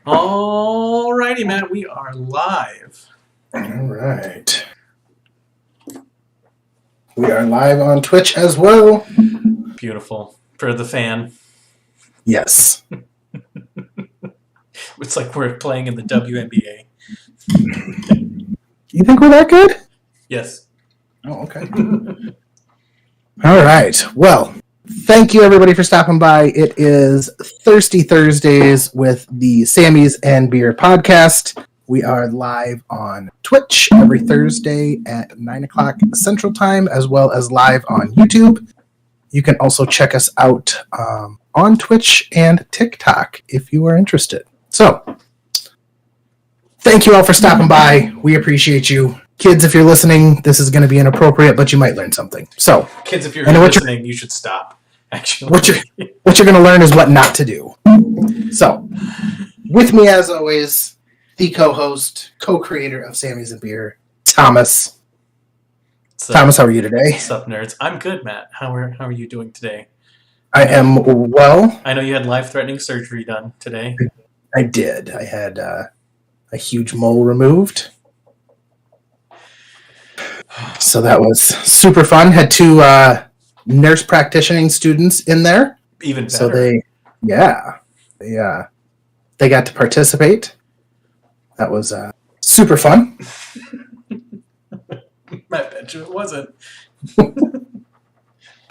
Alrighty, Matt, we are live. All right. We are live on Twitch as well. Beautiful. For the fan. Yes. It's like we're playing in the WNBA. You think we're that good? Yes. Oh, okay. All right. Well, thank you everybody for stopping by. It is Thirsty Thursdays with the Sammies and Beer podcast. We are live on Twitch every Thursday at 9 o'clock Central Time, as well as live on YouTube. You can also check us out on Twitch and TikTok if you are interested. So, thank you all for stopping by. We appreciate you. Kids, if you're listening, this is going to be inappropriate, but you might learn something. So, kids, if you're listening, you should stop. Actually, what you're going to learn is what not to do. So, with me as always, the co-host, co-creator of Sammies and Beer, Thomas. Thomas, how are you today? What's up, nerds? I'm good, Matt. How are you doing today? I am well. I know you had life-threatening surgery done today. I did. I had a huge mole removed. So that was super fun. Had two nurse practitioning students in there. Even better. So they got to participate. That was super fun. I bet you it wasn't.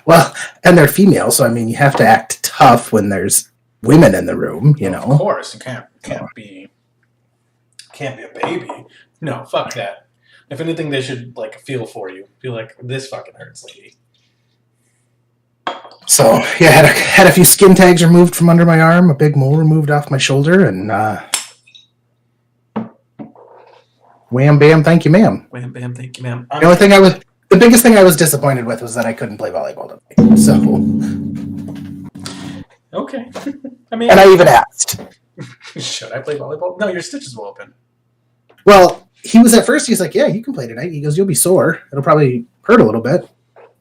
Well, and they're female, so I mean, you have to act tough when there's women in the room, you know. Of course, you can't be a baby. No, fuck that. If anything, they should feel for you. Be like, this fucking hurts, lady. So yeah, had a few skin tags removed from under my arm, a big mole removed off my shoulder, and wham bam, thank you, ma'am. Wham bam, thank you, ma'am. The biggest thing I was disappointed with was that I couldn't play volleyball today. So okay, and I even asked, should I play volleyball? No, your stitches will open. Well, he was at first. He's like, "Yeah, you can play tonight." He goes, "You'll be sore. It'll probably hurt a little bit."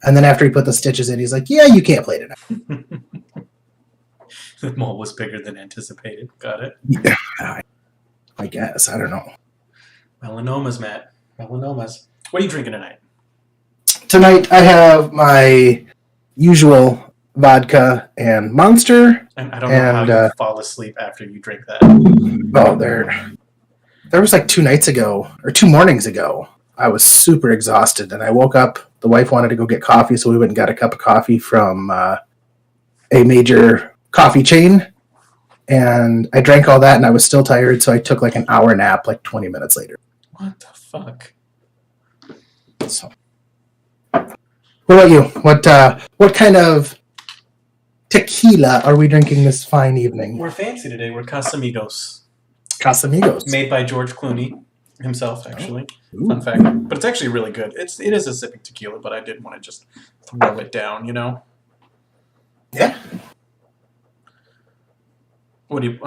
And then after he put the stitches in, he's like, "Yeah, you can't play tonight." The mole was bigger than anticipated. Got it. Yeah, I guess. I don't know. Melanomas, Matt. Melanomas. What are you drinking tonight? Tonight I have my usual vodka and Monster. And I don't know how you fall asleep after you drink that. Oh, there was 2 nights ago, or 2 mornings ago, I was super exhausted, and I woke up. The wife wanted to go get coffee, so we went and got a cup of coffee from a major coffee chain, and I drank all that, and I was still tired, so I took an hour nap 20 minutes later. What the fuck? So, what about you? What kind of tequila are we drinking this fine evening? We're fancy today. We're Casamigos. Casamigos. Made by George Clooney himself, actually. Oh. Fun fact. But it's actually really good. It is a sipping tequila, but I didn't want to just throw it down, you know? Yeah. What do you...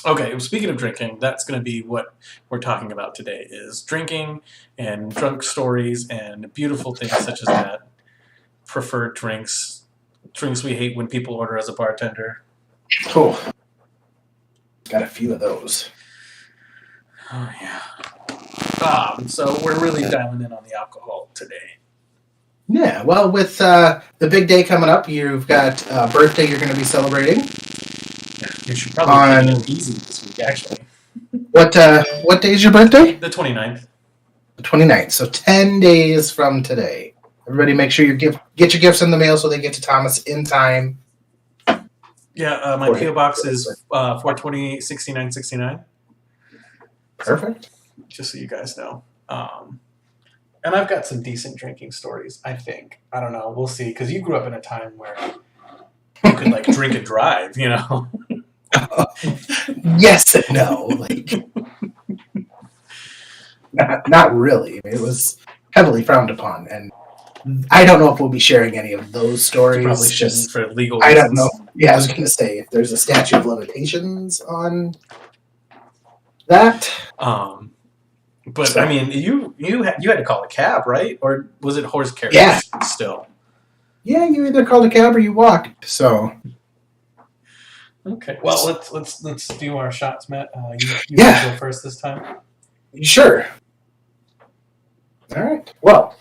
Okay, well, speaking of drinking, that's going to be what we're talking about today, is drinking and drunk stories and beautiful things such as that. Preferred drinks we hate when people order as a bartender. Cool. Got a few of those. Oh, yeah. So we're really dialing in on the alcohol today. Yeah, well, with the big day coming up, you've got a birthday you're going to be celebrating. Yeah, you should probably take it easy this week, actually. What day is your birthday? The 29th. The 29th, so 10 days from today. Everybody make sure you get your gifts in the mail so they get to Thomas in time. Yeah, my P.O. Box is 420 6969. Perfect. Just so you guys know. And I've got some decent drinking stories, I think. I don't know. We'll see. Because you grew up in a time where you could, drink and drive, you know? Yes and no. Not really. It was heavily frowned upon. And I don't know if we'll be sharing any of those stories. You probably shouldn't for legal reasons. I don't know. Yeah, I was going to say, if there's a statute of limitations on that. But so, I mean, you had to call a cab, right? Or was it horse carriage? Yeah. Still. Yeah, you either called a cab or you walked. So Okay. Well, let's do our shots, Matt. You want to go first this time? Sure. All right. Well,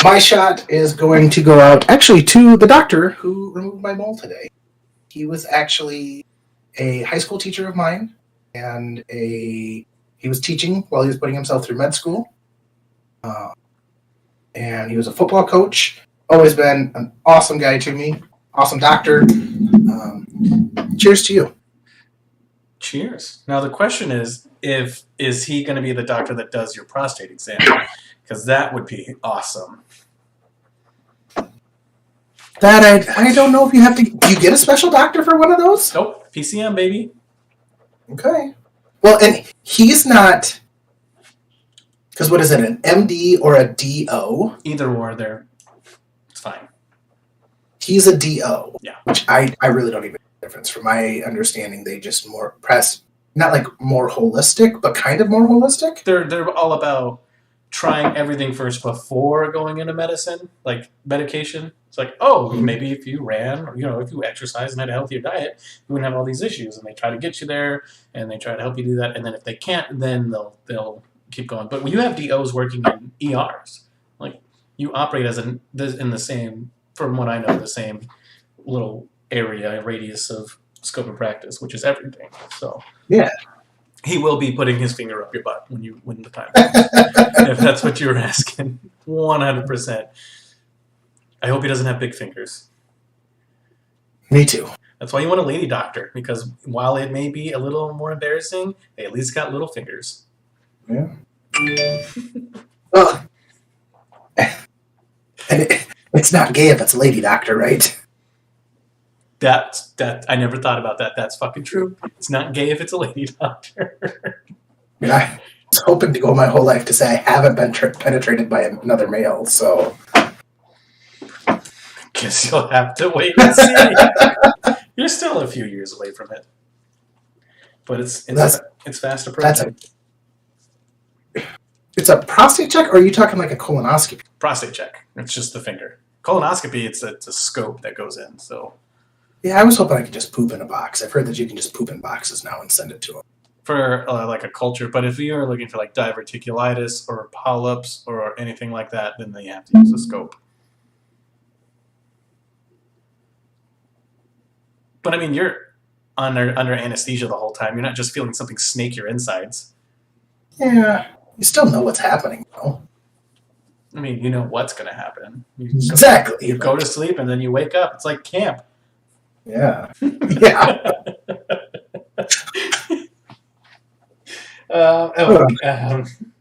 my shot is going to go out actually to the doctor who removed my mole today. He was actually a high school teacher of mine, and he was teaching while he was putting himself through med school. And he was a football coach. Always been an awesome guy to me. Awesome doctor. Cheers to you. Cheers. Now the question is he going to be the doctor that does your prostate exam? Because that would be awesome. That I don't know if you have to. Do you get a special doctor for one of those? Nope. PCM, baby. Okay. Well, and he's not. Because what is it, an MD or a DO? Either or, it's fine. He's a DO. Yeah. Which I really don't even know the difference. From my understanding, they just more press, not like more holistic, but kind of more holistic. They're all about trying everything first before going into medicine, like medication. It's like, maybe if you ran, or, if you exercise and had a healthier diet, you wouldn't have all these issues. And they try to get you there, and they try to help you do that. And then if they can't, then they'll keep going. But when you have DOs working in ERs, like you operate in the same, from what I know, the same little area, radius of scope of practice, which is everything. So yeah. He will be putting his finger up your butt when the time comes. If that's what you were asking. 100%. I hope he doesn't have big fingers. Me too. That's why you want a lady doctor, because while it may be a little more embarrassing, they at least got little fingers. Yeah. Well, and it's not gay if it's a lady doctor, right? That I never thought about that. That's fucking true. It's not gay if it's a lady doctor. Yeah, I was hoping to go my whole life to say I haven't been penetrated by another male, so Guess you'll have to wait and see. You're still a few years away from it, but it's fast approaching. It's a prostate check, or are you talking like a colonoscopy? Prostate check. It's just the finger. Colonoscopy, it's a scope that goes in. So. Yeah, I was hoping I could just poop in a box. I've heard that you can just poop in boxes now and send it to them. For like a culture, but if you're looking for like diverticulitis or polyps or anything like that, then they have to use a scope. But I mean, you're under anesthesia the whole time. You're not just feeling something snake your insides. Yeah, you still know what's happening, though. I mean, you know what's going to happen. Exactly. You go to sleep and then you wake up. It's like camp. Yeah. Yeah.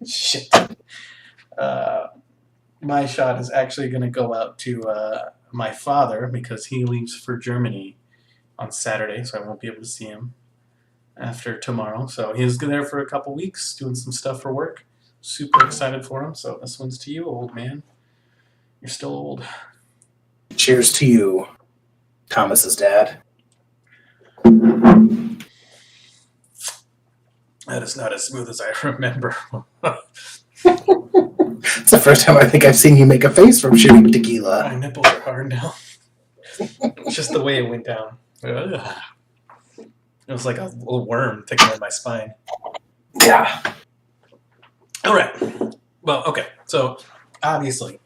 Shit. My shot is actually going to go out to my father because he leaves for Germany on Saturday, so I won't be able to see him after tomorrow. So he's there for a couple weeks doing some stuff for work. Super excited for him. So this one's to you, old man. You're still old. Cheers to you, Thomas's dad. That is not as smooth as I remember. It's the first time I think I've seen you make a face from shooting tequila. My nipples are hard now. It's just the way it went down. Ugh. It was like a little worm tickling my spine. Yeah. All right. Well, okay. So, obviously,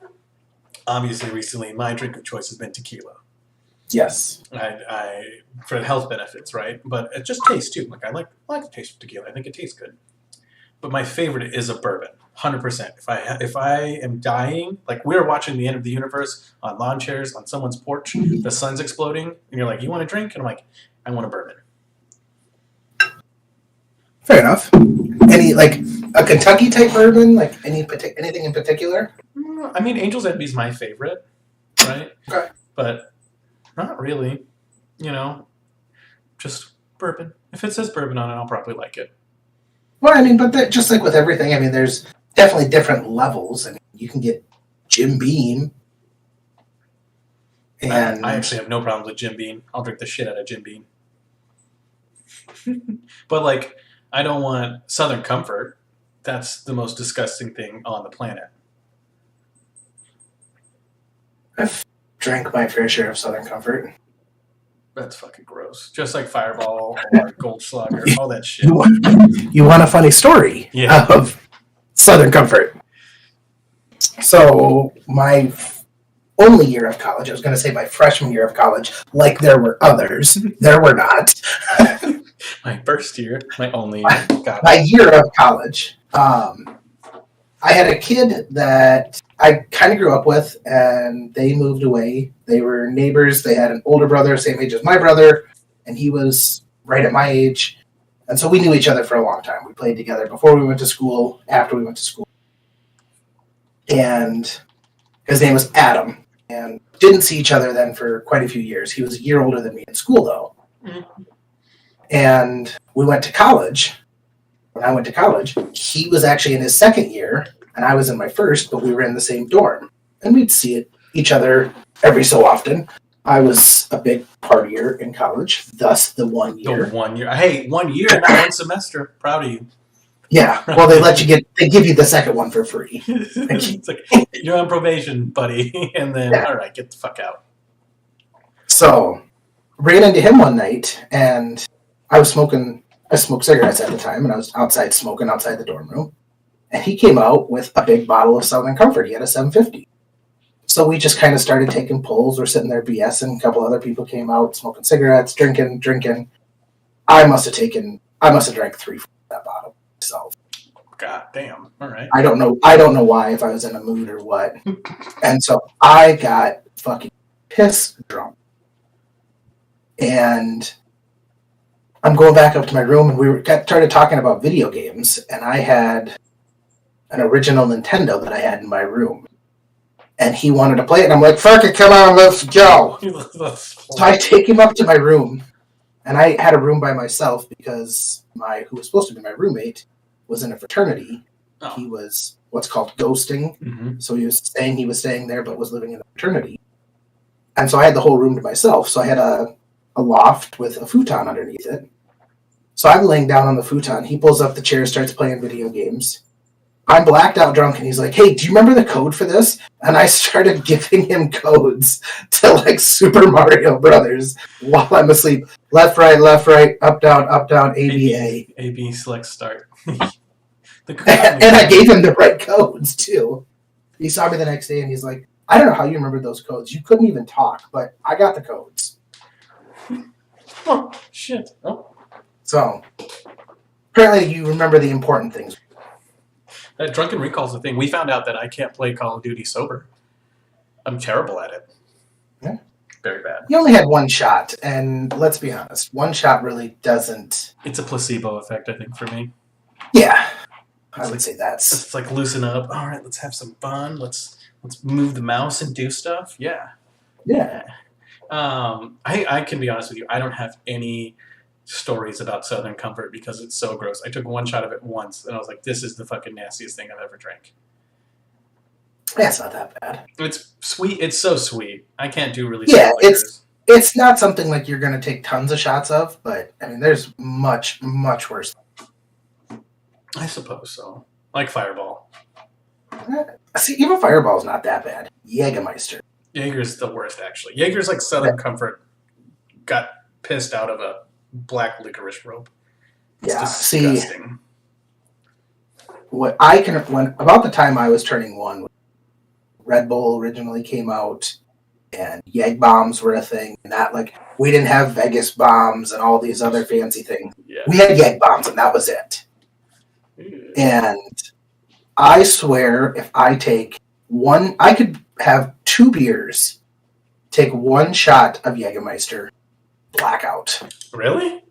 recently, my drink of choice has been tequila. Yes. I for health benefits, right? But it just tastes too. Like I like the taste of tequila. I think it tastes good. But my favorite is a bourbon, 100%. If I am dying, like we're watching the end of the universe on lawn chairs on someone's porch, the sun's exploding, and you're like, "You want a drink?" And I'm like, "I want a bourbon." Fair enough. Any like a Kentucky type bourbon? Like anything in particular? I mean, Angel's Envy is my favorite, right? Okay. But not really. Just bourbon. If it says bourbon on it, I'll probably like it. Well, I mean, but just like with everything, I mean, there's definitely different levels. I mean, you can get Jim Beam. And I actually have no problems with Jim Beam. I'll drink the shit out of Jim Beam. But, like, I don't want Southern Comfort. That's the most disgusting thing on the planet. I've drank my fair share of Southern Comfort. That's fucking gross. Just like Fireball or Goldschlager, all that shit. You want a funny story of Southern Comfort? So my only year of college, I was going to say my freshman year of college, like there were others. There were not. My first year, my only year. My year of college. I had a kid that I kind of grew up with, and they moved away. They were neighbors. They had an older brother, same age as my brother, and he was right at my age. And so we knew each other for a long time. We played together before we went to school, after we went to school. And his name was Adam, and didn't see each other then for quite a few years. He was a year older than me in school, though. Mm-hmm. And we went to college. When I went to college, he was actually in his second year, and I was in my first, but we were in the same dorm. And we'd see each other every so often. I was a big partier in college, thus the 1 year. The 1 year. Hey, 1 year, not 1 semester. Proud of you. Yeah, well, they give you the second one for free. It's like, you're on probation, buddy. And then, all right, get the fuck out. So, ran into him one night, and I smoked cigarettes at the time, and I was outside smoking outside the dorm room. And he came out with a big bottle of Southern Comfort. He had a 750. So we just kind of started taking pulls. We're sitting there BSing. A couple other people came out, smoking cigarettes, drinking. I must have drank 3 from that bottle myself. God damn. All right. I don't know why, if I was in a mood or what. And so I got fucking piss drunk. And I'm going back up to my room, and we started talking about video games, and I had an original Nintendo that I had in my room. And he wanted to play it, and I'm like, fuck it, come on, let's go. So I take him up to my room, and I had a room by myself because who was supposed to be my roommate was in a fraternity. Oh. He was what's called ghosting. Mm-hmm. So he was staying there, but was living in a fraternity. And so I had the whole room to myself. So I had a loft with a futon underneath it. So I'm laying down on the futon. He pulls up the chair, starts playing video games. I'm blacked out drunk, and he's like, hey, do you remember the code for this? And I started giving him codes to like Super Mario Brothers while I'm asleep. Left, right, up, down, A. A, select, start. And I gave him the right codes, too. He saw me the next day, and he's like, I don't know how you remembered those codes. You couldn't even talk, but I got the codes. Oh, shit. Oh. So, apparently you remember the important things. That drunken recall is a thing. We found out that I can't play Call of Duty sober. I'm terrible at it. Yeah. Very bad. You only had one shot, and let's be honest, one shot really doesn't... It's a placebo effect, I think, for me. Yeah. I would say that's... It's like loosen up. All right, let's have some fun. Let's move the mouse and do stuff. Yeah. Yeah. I can be honest with you. I don't have any stories about Southern Comfort because it's so gross. I took one shot of it once, and I was like, this is the fucking nastiest thing I've ever drank. That's not that bad. It's sweet. It's so sweet. I can't do really sweet liquors. It's not something like you're going to take tons of shots of, but, I mean, there's much, much worse. I suppose so. Like Fireball. See, even Fireball's not that bad. Jägermeister. Jaeger's the worst, actually. Jaeger's like Southern Comfort got pissed out of a black licorice rope. It's disgusting. See, about the time I was turning 1, Red Bull originally came out, and Jäg bombs were a thing, and that, like, we didn't have Vegas bombs and all these other fancy things. Yeah. We had Jäg bombs, and that was it. Ew. And I swear, if I take one, I could have 2 beers, take 1 shot of Jägermeister, blackout. Really?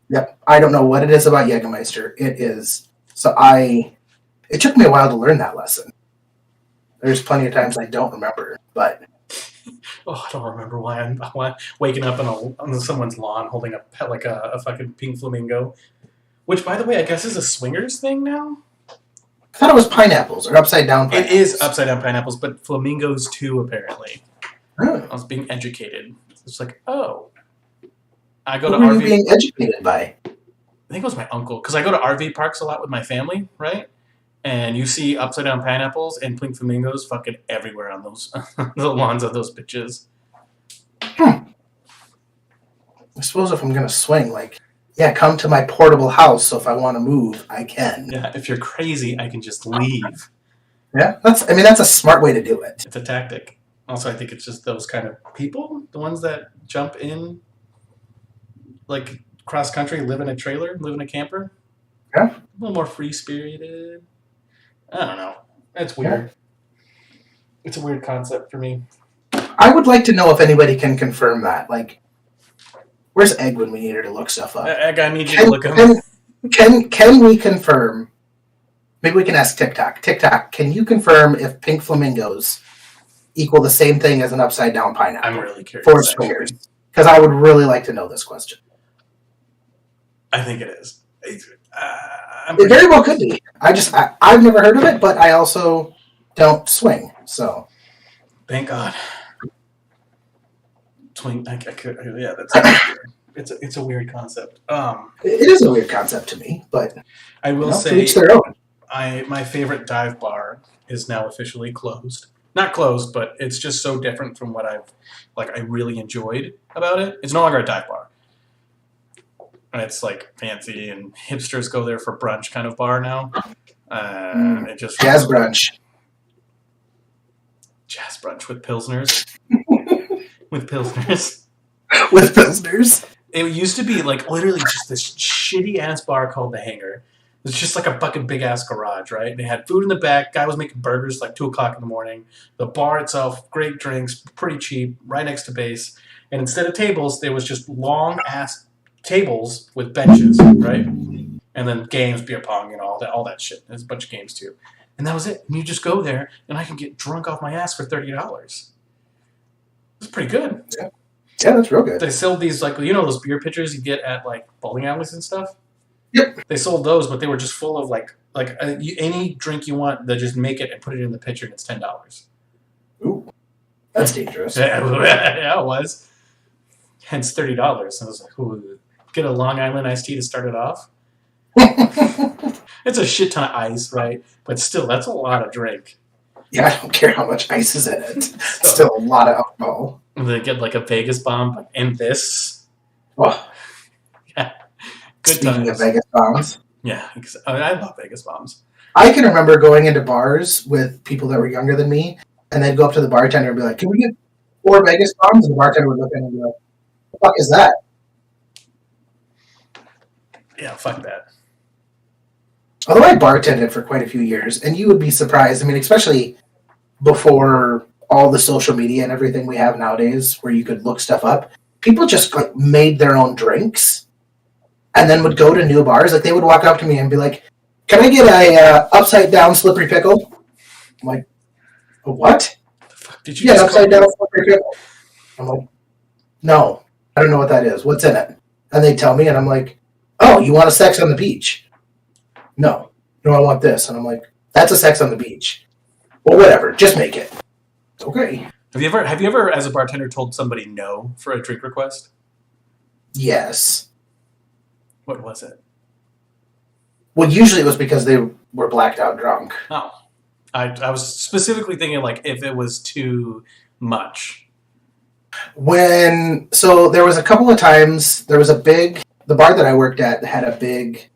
Yep. I don't know what it is about Jägermeister. It is. So it took me a while to learn that lesson. There's plenty of times I don't remember, but... I don't remember why I'm waking up on someone's lawn holding a pet like a fucking pink flamingo. Which, by the way, I guess is a swingers thing now? I thought it was pineapples or upside down pineapples. It is upside down pineapples, but flamingos too, apparently. Oh. I was being educated. It's like, oh. I go Who to were RV. You being educated by? I think it was my uncle. Because I go to RV parks a lot with my family, right? And you see upside down pineapples and pink flamingos fucking everywhere on those the lawns of those bitches. I suppose if I'm going to swing, like, yeah, come to my portable house, so if I want to move, I can. Yeah, if you're crazy, I can just leave. Yeah, that's a smart way to do it. It's a tactic. Also, I think it's just those kind of people, the ones that jump in, like cross country, live in a trailer, live in a camper. Yeah. A little more free spirited. I don't know. It's weird. Yeah. It's a weird concept for me. I would like to know if anybody can confirm that. Like, where's Egg when we need her to look stuff up? Egg, I need you to look up. Can we confirm? Maybe we can ask TikTok. TikTok, can you confirm if pink flamingos equal the same thing as an upside down pineapple? I'm really curious. For swingers, because I would really like to know this question. I think it is. It very well could be. I've never heard of it, but I also don't swing, so. Thank God. Swing. I could. Yeah, it's a weird concept. It is a weird concept to me, but I will say, to each their own. My favorite dive bar is now officially closed. Not closed, but it's just so different from what I really enjoyed about it. It's no longer a dive bar. And it's like fancy and hipsters go there for brunch kind of bar now. It just jazz brunch. Jazz brunch with pilsners. With pilsners. With pilsners. It used to be like literally just this shitty ass bar called The Hangar. It's just like a fucking big ass garage, right? And they had food in the back. Guy was making burgers like 2:00 in the morning. The bar itself, great drinks, pretty cheap, right next to base. And instead of tables, there was just long ass tables with benches, right? And then games, beer pong, and all that shit. There's a bunch of games too. And that was it. And you just go there, and I can get drunk off my ass for $30. It's pretty good. Yeah, that's real good. They sold these like those beer pitchers you get at like bowling alleys and stuff. Yep. They sold those, but they were just full of like any drink you want. They just make it and put it in the pitcher, and it's $10. Ooh, that's dangerous. Yeah, it was. Hence $30. I was like, ooh, get a Long Island iced tea to start it off. It's a shit ton of ice, right? But still, that's a lot of drink. Yeah, I don't care how much ice is in it. It's still a lot of alcohol. And they get like a Vegas bomb and this. Oh. Yeah. Good Speaking times. of Vegas bombs. Yeah, I love Vegas bombs. I can remember going into bars with people that were younger than me, and they'd go up to the bartender and be like, "Can we get 4 Vegas bombs?" And the bartender would look at him and be like, "What the fuck is that?" Yeah, fuck that. Although I bartended for quite a few years, and you would be surprised. I mean, especially before all the social media and everything we have nowadays, where you could look stuff up, people just like made their own drinks, and then would go to new bars. Like they would walk up to me and be like, "Can I get a upside down slippery pickle?" I'm like, "A what?" The fuck did you? Yeah, upside down slippery pickle. I'm like, "No, I don't know what that is. What's in it?" And they tell me, and I'm like, "Oh, you want a sex on the beach?" No, I want this. And I'm like, "That's a sex on the beach." Well, whatever, just make it. Okay. Have you ever, as a bartender, told somebody no for a drink request? Yes. What was it? Well, usually it was because they were blacked out drunk. Oh. I was specifically thinking like if it was too much. So there was a couple of times, the bar that I worked at had a big,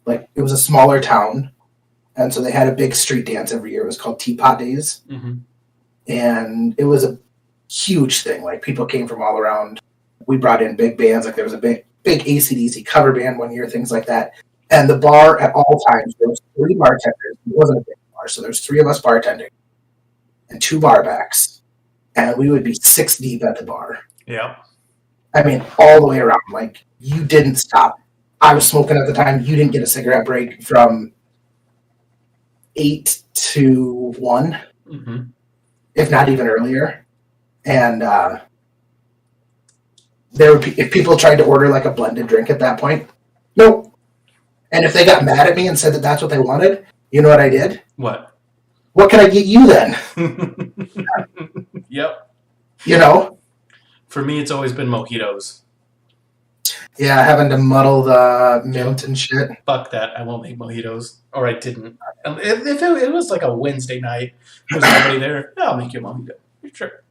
like, it was a smaller town, and so they had a big street dance every year. It was called Teapot Days. Mm-hmm. And it was a huge thing. Like, people came from all around. We brought in big bands. Like, there was a big AC/DC cover band one year, things like that. And the bar at all times, there was 3 bartenders. It wasn't a big bar, so there's 3 of us bartending and 2 bar backs. And we would be 6 deep at the bar. Yeah. I mean, all the way around. Like, you didn't stop. I was smoking at the time. You didn't get a cigarette break from 8 to 1, mm-hmm. if not even earlier. And if people tried to order like a blended drink at that point, nope. And if they got mad at me and said that that's what they wanted, you know what I did? What? What can I get you then? Yep. You know? For me, it's always been mojitos. Yeah, having to muddle the mint and shit. Fuck that. I won't make mojitos. Or I didn't. If it was like a Wednesday night, there's nobody there, yeah, I'll make you a mojito. Sure.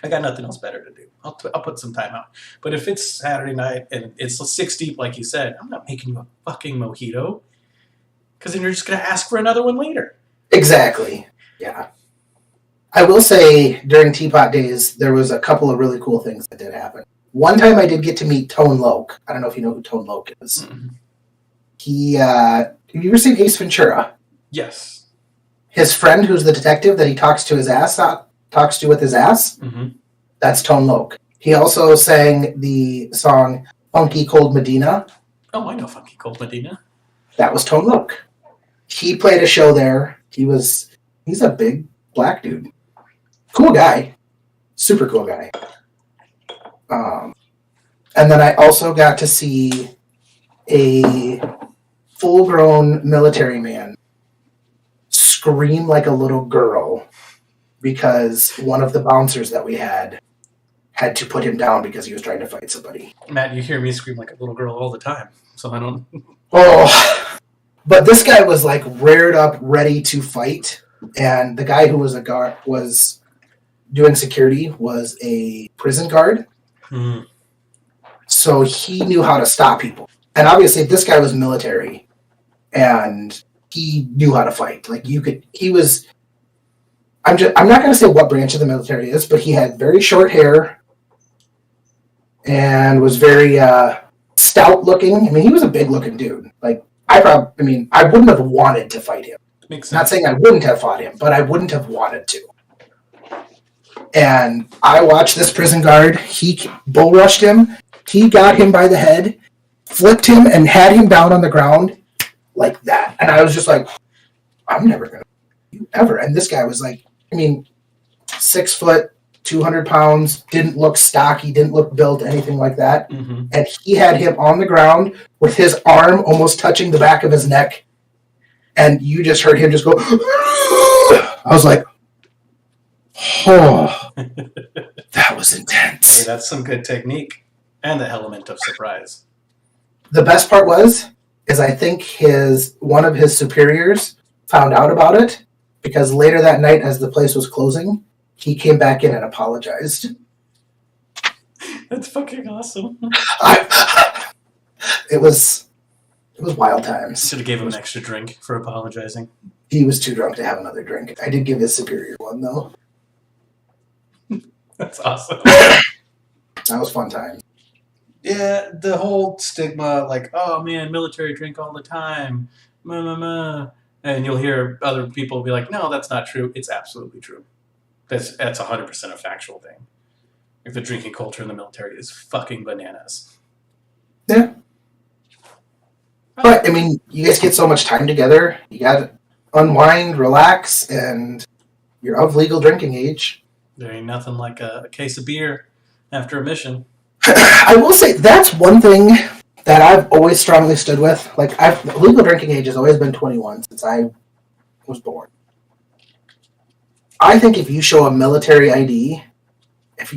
I got nothing else better to do. I'll put some time out. But if it's Saturday night and it's 6 deep, like you said, I'm not making you a fucking mojito. Because then you're just going to ask for another one later. Exactly. Yeah. I will say during Teapot Days, there was a couple of really cool things that did happen. One time I did get to meet Tone Loc. I don't know if you know who Tone Loc is. Mm-hmm. Have you ever seen Ace Ventura? Yes. His friend, who's the detective that he talks to with his ass, mm-hmm. That's Tone Loc. He also sang the song Funky Cold Medina. Oh, I know Funky Cold Medina. That was Tone Loc. He played a show there. He's a big black dude. Cool guy. Super cool guy. And then I also got to see a full-grown military man scream like a little girl because one of the bouncers that we had to put him down because he was trying to fight somebody. Matt, you hear me scream like a little girl all the time, so I don't... Oh, but this guy was like reared up, ready to fight, and the guy who was a guard was doing security was a prison guard. So he knew how to stop people. And obviously this guy was military and he knew how to fight. Like I'm not going to say what branch of the military is, but he had very short hair and was very stout looking. I mean, he was a big looking dude. Like I wouldn't have wanted to fight him. Makes sense. Not saying I wouldn't have fought him, but I wouldn't have wanted to. And I watched this prison guard. He bull rushed him. He got him by the head, flipped him, and had him down on the ground like that. And I was just like, I'm never going to you ever. And this guy was like, 6 foot, 200 pounds, didn't look stocky, didn't look built, anything like that. Mm-hmm. And he had him on the ground with his arm almost touching the back of his neck. And you just heard him just go, I was like, oh, that was intense. Hey, that's some good technique and the element of surprise. The best part is I think one of his superiors found out about it because later that night as the place was closing, he came back in and apologized. That's fucking awesome. It was wild times. Should have gave him an extra drink for apologizing. He was too drunk to have another drink. I did give his superior one, though. That's awesome. That was fun time. Yeah, the whole stigma, like, oh man, military drink all the time. And you'll hear other people be like, no, that's not true. It's absolutely true. That's 100% a factual thing. Like the drinking culture in the military is fucking bananas. Yeah. But, you guys get so much time together. You got to unwind, relax, and you're of legal drinking age. There ain't nothing like a case of beer after a mission. I will say that's one thing that I've always strongly stood with. Like, legal drinking age has always been 21 since I was born. I think if you show a military ID,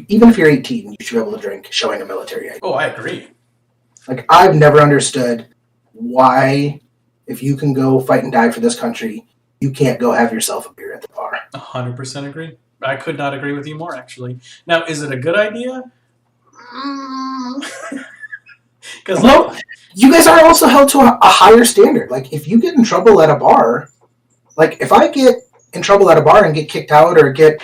even if you're 18, you should be able to drink showing a military ID. Oh, I agree. Like, I've never understood why, if you can go fight and die for this country, you can't go have yourself a beer at the bar. 100% agree. I could not agree with you more, actually. Now, is it a good idea? Well, you guys are also held to a higher standard. Like, if you get in trouble at a bar, like, if I get in trouble at a bar and get kicked out or get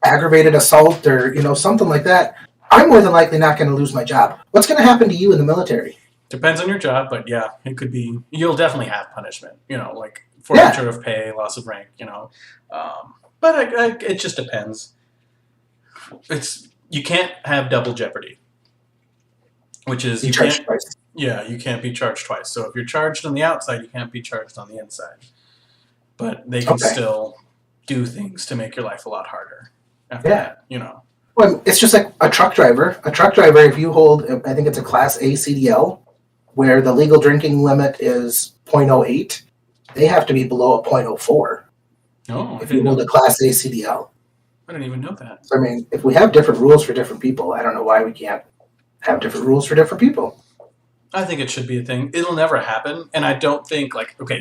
aggravated assault or, something like that, I'm more than likely not going to lose my job. What's going to happen to you in the military? Depends on your job, but yeah, it could be, you'll definitely have punishment, like forfeiture of pay, loss of rank, but it just depends. You can't have double jeopardy, which is you can't be charged twice. So if you're charged on the outside, you can't be charged on the inside. But they can still do things to make your life a lot harder after that, Well, it's just like a truck driver. A truck driver, if you hold, I think it's a Class A CDL, where the legal drinking limit is 0.08, they have to be below a 0.04. Oh, if you hold a Class A CDL. I didn't even know that. So, if we have different rules for different people, I don't know why we can't have different rules for different people. I think it should be a thing. It'll never happen, and I don't think,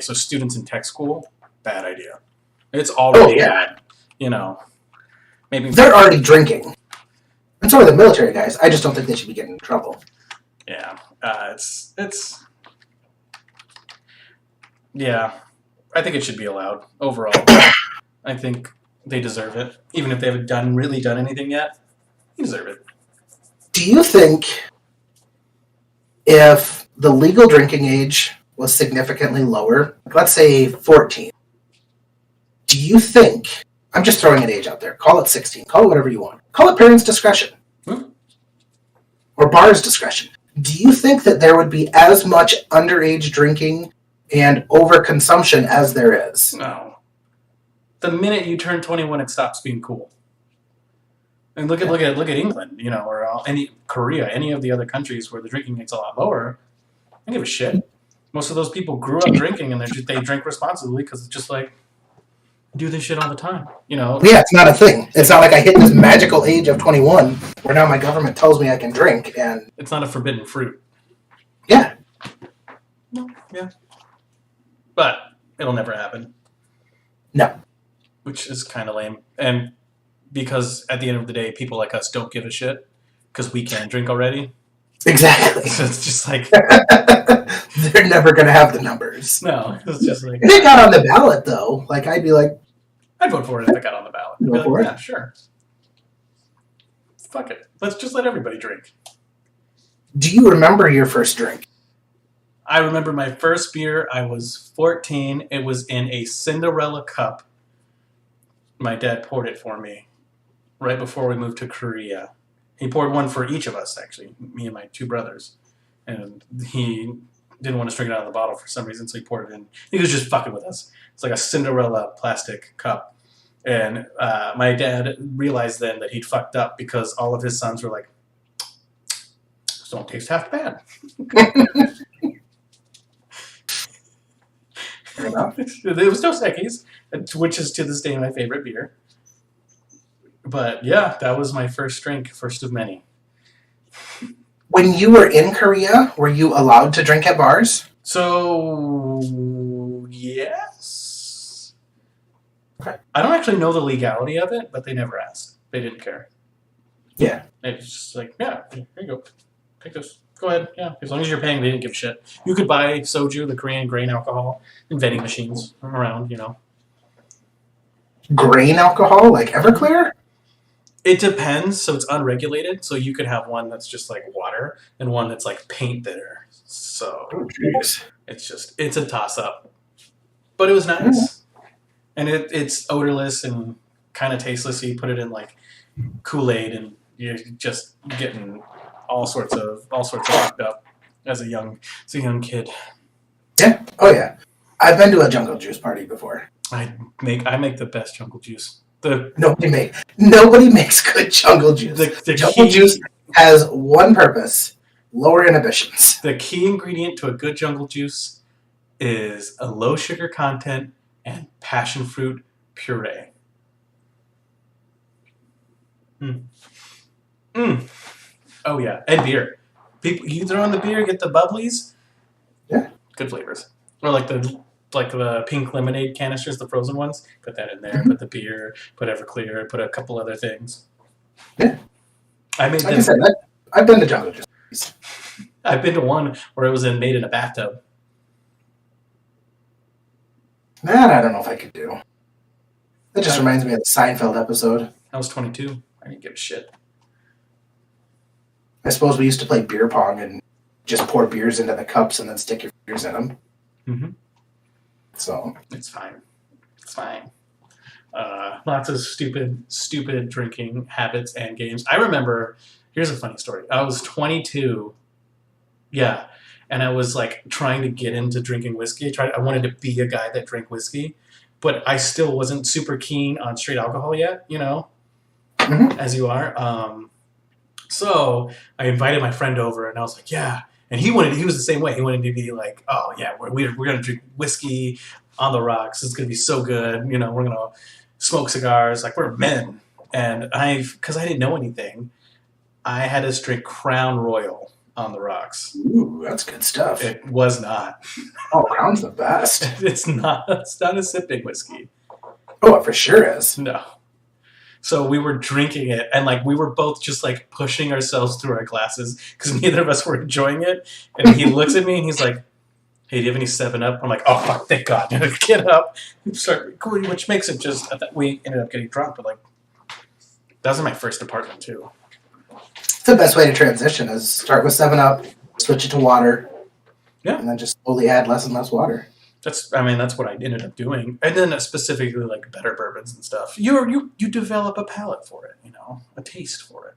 so students in tech school, bad idea. It's already bad, Maybe they're already drinking. And so are the military guys. I just don't think they should be getting in trouble. Yeah, yeah. I think it should be allowed overall. I think they deserve it, even if they haven't really done anything yet. They deserve it. Do you think if the legal drinking age was significantly lower, let's say 14, do you think, I'm just throwing an age out there, call it 16, call it whatever you want, call it parents' discretion or bars' discretion, do you think that there would be as much underage drinking and overconsumption as there is? No. The minute you turn 21, it stops being cool. And look at England, or Korea, any of the other countries where the drinking rate's a lot lower. I don't give a shit. Most of those people grew up drinking, and they drink responsibly because it's just like do this shit all the time. Yeah, it's not a thing. It's not like I hit this magical age of 21 where now my government tells me I can drink, and it's not a forbidden fruit. Yeah. No. Yeah. But it'll never happen. No. Which is kind of lame, and because at the end of the day, people like us don't give a shit because we can't drink already. Exactly. So it's just like they're never going to have the numbers. No, it's just like if it got on the ballot, though, like I'd be like, I'd vote for it if it got on the ballot. Go for it. Yeah, sure. Fuck it. Let's just let everybody drink. Do you remember your first drink? I remember my first beer. I was 14. It was in a Cinderella cup. My dad poured it for me right before we moved to Korea. He poured one for each of us, actually, me and my two brothers. And he didn't want to drink it out of the bottle for some reason, so he poured it in. He was just fucking with us. It's like a Cinderella plastic cup. And my dad realized then that he'd fucked up because all of his sons were like, this don't taste half bad. It was Dos Equis, which is to this day my favorite beer. But yeah, that was my first drink, first of many. When you were in Korea, were you allowed to drink at bars? So, yes. Okay. I don't actually know the legality of it, but they never asked. They didn't care. Yeah. It's just like, yeah, here you go. Take this. Go ahead. Yeah. As long as you're paying, they didn't give a shit. You could buy soju, the Korean grain alcohol, in vending machines around, Grain alcohol? Like Everclear? It depends. So it's unregulated. So you could have one that's just like water and one that's like paint thinner. So it's a toss-up. But it was nice. And it's odorless and kind of tasteless. So you put it in like Kool-Aid and you're just getting all sorts of fucked up as a young kid. Yeah. Oh yeah. I've been to a jungle juice party before. I make the best jungle juice. Nobody makes good jungle juice. The jungle juice has one purpose: lower inhibitions. The key ingredient to a good jungle juice is a low sugar content and passion fruit puree. Oh yeah, and beer. You throw in the beer, get the bubblies. Yeah, good flavors. Or like the pink lemonade canisters, the frozen ones. Put that in there. Put the beer. Put Everclear. Put a couple other things. Yeah, I said, I've been to jungle juice. I've been to one where it was made in a bathtub. That I don't know if I could do. That just reminds me of the Seinfeld episode. I was 22. I didn't give a shit. I suppose we used to play beer pong and just pour beers into the cups and then stick your fingers in them. Mm-hmm. So it's fine. It's fine. Lots of stupid drinking habits and games. I remember. Here's a funny story. I was 22. Yeah, and I was like trying to get into drinking whiskey. I wanted to be a guy that drank whiskey, but I still wasn't super keen on straight alcohol yet. As you are. So I invited my friend over, and I was like, yeah. And he was the same way. He wanted to be like, oh, yeah, we're going to drink whiskey on the rocks. It's going to be so good. We're going to smoke cigars. Like, we're men. And because I didn't know anything, I had us drink Crown Royal on the rocks. Ooh, that's good stuff. It was not. Oh, Crown's the best. It's not a sipping whiskey. Oh, it for sure is. No. So we were drinking it, and like we were both just like pushing ourselves through our glasses because neither of us were enjoying it. And he looks at me and he's like, "Hey, do you have any 7-Up?" I'm like, "Oh fuck, thank God!" Get up, start recording, which makes it just we ended up getting drunk, but like that was my first apartment too. It's the best way to transition is start with 7-Up, switch it to water, Yeah, and then just slowly add less and less water. that's what I ended up doing, and then specifically like better bourbons and stuff. You develop a palate for it, a taste for it.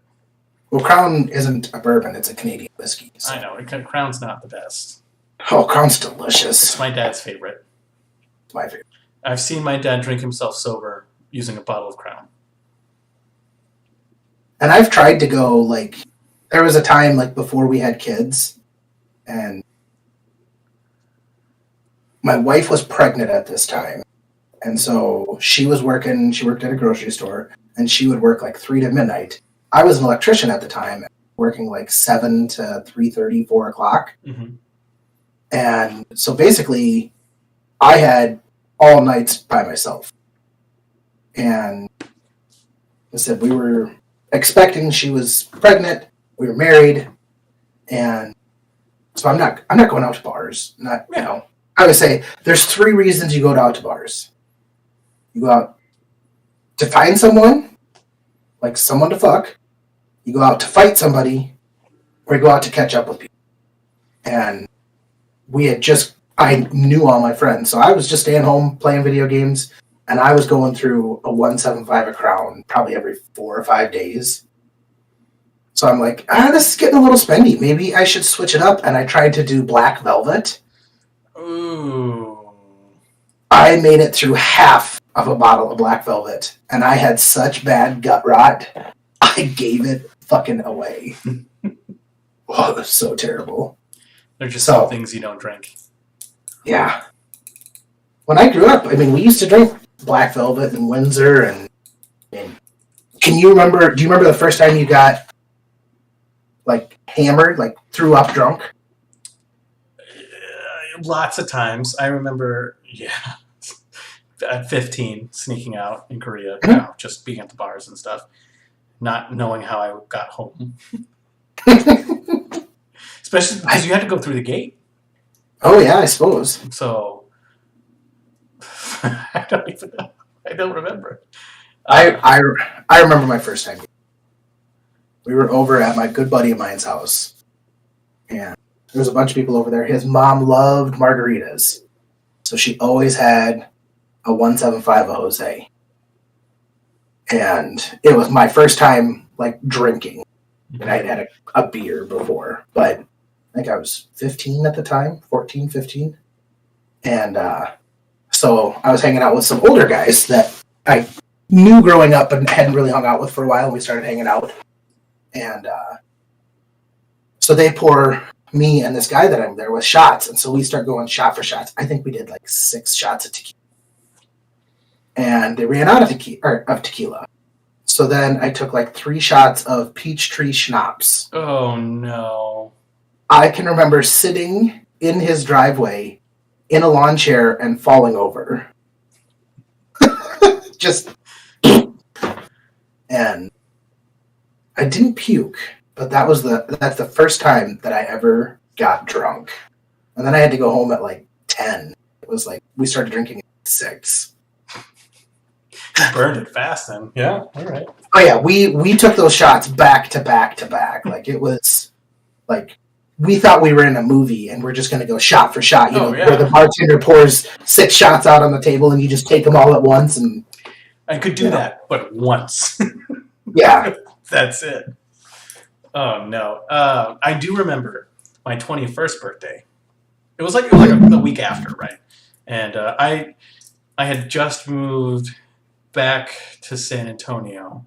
Well, Crown isn't a bourbon; it's a Canadian whiskey. So. I know Crown's not the best. Oh, Crown's delicious. It's my dad's favorite. It's my favorite. I've seen my dad drink himself sober using a bottle of Crown. And I've tried to go, like, there was a time, like, before we had kids, and my wife was pregnant at this time. And so she worked at a grocery store, and she would work, like, 3 to midnight. I was an electrician at the time, working, like, 7 to 3:30, 4 o'clock. Mm-hmm. And so basically, I had all nights by myself. And I said we were expecting, she was pregnant, we were married, and so I'm not going out to bars. I would say there's 3 reasons you go out to bars. You go out to find someone, like someone to fuck, you go out to fight somebody, or you go out to catch up with people. And I knew all my friends, so I was just staying home playing video games, and I was going through a 175 a Crown probably every 4 or 5 days. So I'm like, this is getting a little spendy. Maybe I should switch it up, and I tried to do Black Velvet. Ooh. I made it through half of a bottle of Black Velvet, and I had such bad gut rot, I gave it fucking away. Oh, it was so terrible. They're just some things you don't drink. Yeah. When I grew up, we used to drink Black Velvet and Windsor, and do you remember the first time you got, like, hammered, like, threw up drunk? Lots of times. I remember, at 15, sneaking out in Korea, just being at the bars and stuff, not knowing how I got home. Especially because you had to go through the gate. Oh, yeah, I suppose. So, I don't even know. I don't remember. I remember my first time. We were over at my good buddy of mine's house. And there was a bunch of people over there. His mom loved margaritas. So she always had a 175 of Jose. And it was my first time, like, drinking. And I had had a beer before. But I think I was 15 at the time. 14, 15. And so I was hanging out with some older guys that I knew growing up and hadn't really hung out with for a while. And we started hanging out. And so they pour me and this guy that I'm there with shots. And so we start going shot for shots. I think we did like 6 shots of tequila. And they ran out of tequila. So then I took like 3 shots of Peachtree Schnapps. Oh, no. I can remember sitting in his driveway in a lawn chair and falling over. Just... And I didn't puke, but that's the first time that I ever got drunk. And then I had to go home at like 10. It was like we started drinking at 6. You burned it fast then. Yeah, all right. Oh yeah, we took those shots back to back to back. Like it was like we thought we were in a movie and we're just going to go shot for shot. Where the bartender pours 6 shots out on the table and you just take them all at once. And I could do that, but once. Yeah. That's it. Oh, no. I do remember my 21st birthday. It was like a week after, right? And I had just moved back to San Antonio.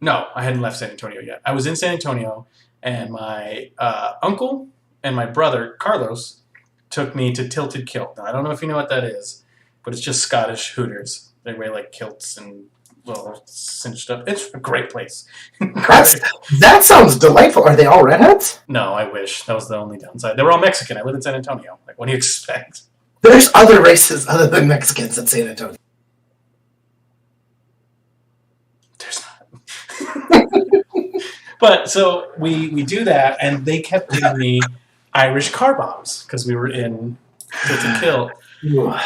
No, I hadn't left San Antonio yet. I was in San Antonio, and my uncle and my brother, Carlos, took me to Tilted Kilt. Now, I don't know if you know what that is, but it's just Scottish Hooters. They wear like kilts and little cinched up. It's a great place. That sounds delightful. Are they all redheads? No, I wish. That was the only downside. They were all Mexican. I live in San Antonio. Like, what do you expect? There's other races other than Mexicans in San Antonio. But so we do that, and they kept giving me Irish car bombs because we were in to kill,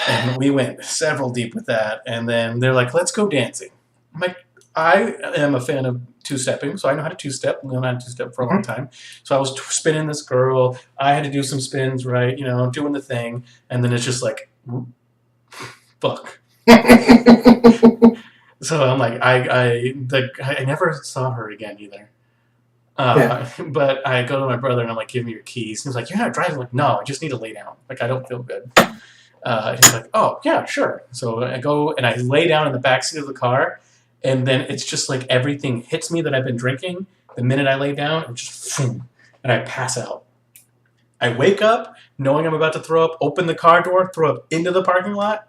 and we went several deep with that. And then they're like, "Let's go dancing." I'm like, I am a fan of two-stepping, so I know how to two-step. I've known how to two-step for a long time. So I was spinning this girl. I had to do some spins, right? Doing the thing, and then it's just like, fuck. So I'm like, I never saw her again either. But I go to my brother and I'm like, give me your keys. He's like, you're not driving. I'm like, no, I just need to lay down. Like, I don't feel good. He's like, oh, yeah, sure. So I go and I lay down in the backseat of the car, and then it's just like everything hits me that I've been drinking. The minute I lay down, I'm just, boom, and I pass out. I wake up knowing I'm about to throw up, open the car door, throw up into the parking lot,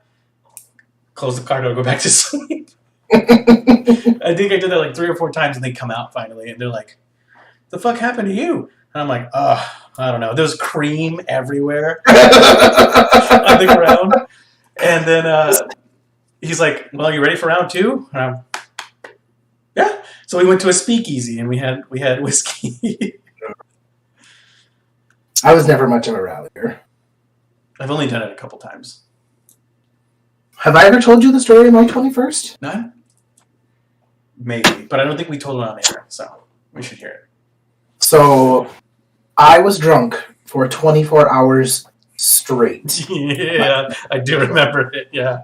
close the car door, go back to sleep. I think I did that like 3 or 4 times, and they come out finally, and they're like, the fuck happened to you? And I'm like, I don't know. There's cream everywhere on the ground. And then he's like, well, you ready for round 2? And I'm, yeah. So we went to a speakeasy, and we had whiskey. I was never much of a rallier. I've only done it a couple times. Have I ever told you the story of my 21st? None? Maybe. But I don't think we told it on air, so we should hear it. So, I was drunk for 24 hours straight. Yeah, I do remember it, yeah.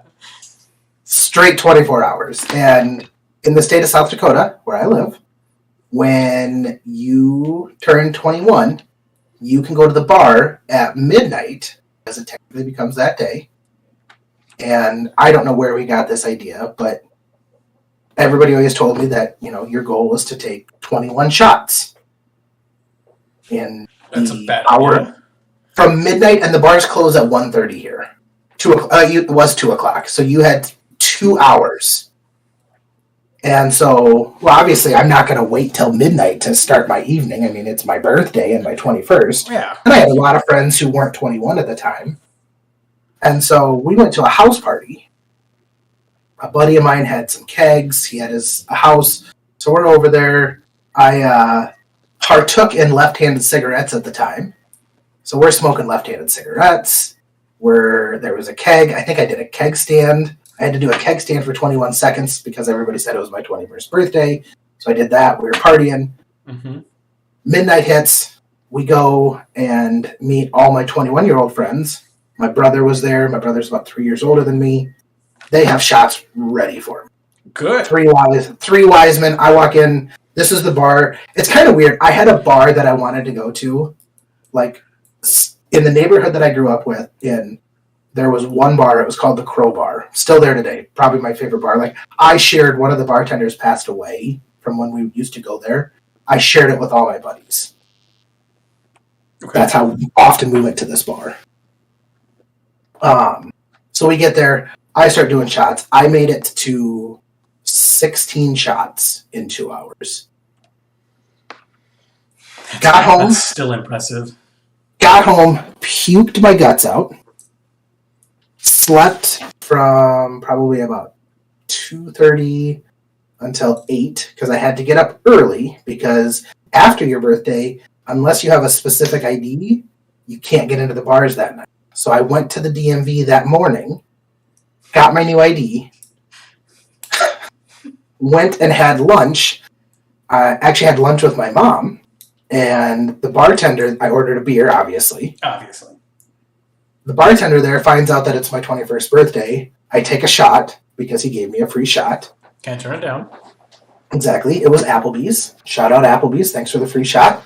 Straight 24 hours. And in the state of South Dakota, where I live, when you turn 21, you can go to the bar at midnight, as it technically becomes that day. And I don't know where we got this idea, but everybody always told me that, your goal was to take 21 shots. In That's a bad hour idea. From midnight, and the bars close at 1:30 here. It was 2 o'clock, so you had 2 hours. And so, well, obviously, I'm not going to wait till midnight to start my evening. I mean, it's my birthday and my 21st. Yeah. And I had a lot of friends who weren't 21 at the time. And so we went to a house party. A buddy of mine had some kegs. He had a house. So we're over there. I partook in left-handed cigarettes at the time. So we're smoking left-handed cigarettes. There was a keg. I think I did a keg stand. I had to do a keg stand for 21 seconds because everybody said it was my 21st birthday. So I did that. We were partying. Mm-hmm. Midnight hits. We go and meet all my 21-year-old friends. My brother was there. My brother's about 3 years older than me. They have shots ready for me. Good. Three wise men. I walk in. This is the bar. It's kind of weird. I had a bar that I wanted to go to. Like, in the neighborhood that I grew up with, there was one bar. It was called the Crow Bar. Still there today. Probably my favorite bar. Like, I shared, one of the bartenders passed away from when we used to go there. I shared it with all my buddies. Okay. That's how often we went to this bar. So we get there. I start doing shots. I made it to 16 shots in 2 hours. Got home. That's still impressive. Got home, puked my guts out. Slept from probably about 2:30 until 8 because I had to get up early because after your birthday, unless you have a specific ID, you can't get into the bars that night. So I went to the DMV that morning, got my new ID, went and had lunch. I actually had lunch with my mom, and the bartender, I ordered a beer, obviously. Obviously. The bartender there finds out that it's my 21st birthday. I take a shot because he gave me a free shot. Can't turn it down. Exactly. It was Applebee's. Shout out Applebee's. Thanks for the free shot.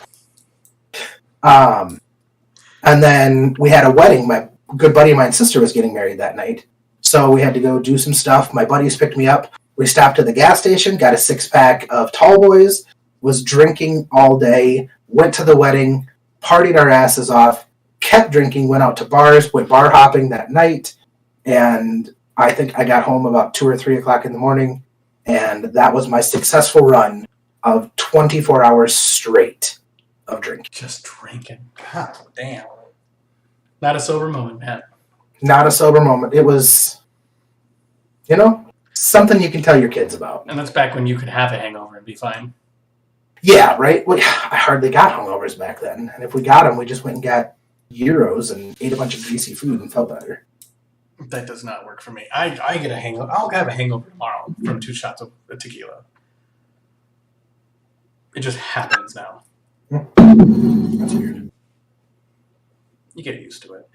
And then we had a wedding. My good buddy of mine's sister was getting married that night. So we had to go do some stuff. My buddies picked me up. We stopped at the gas station, got a 6-pack of Tall Boys, was drinking all day, went to the wedding, partied our asses off, kept drinking, went out to bars, went bar hopping that night, and I think I got home about 2 or 3 o'clock in the morning, and that was my successful run of 24 hours straight of drinking. Just drinking. God damn. Not a sober moment, Matt. Not a sober moment. It was, something you can tell your kids about. And that's back when you could have a hangover and be fine. Yeah, right? I hardly got hungovers back then. And if we got them, we just went and got gyros and ate a bunch of greasy food and felt better. That does not work for me. I get a hangover. I'll have a hangover tomorrow from 2 shots of tequila. It just happens now. That's weird. You get used to it.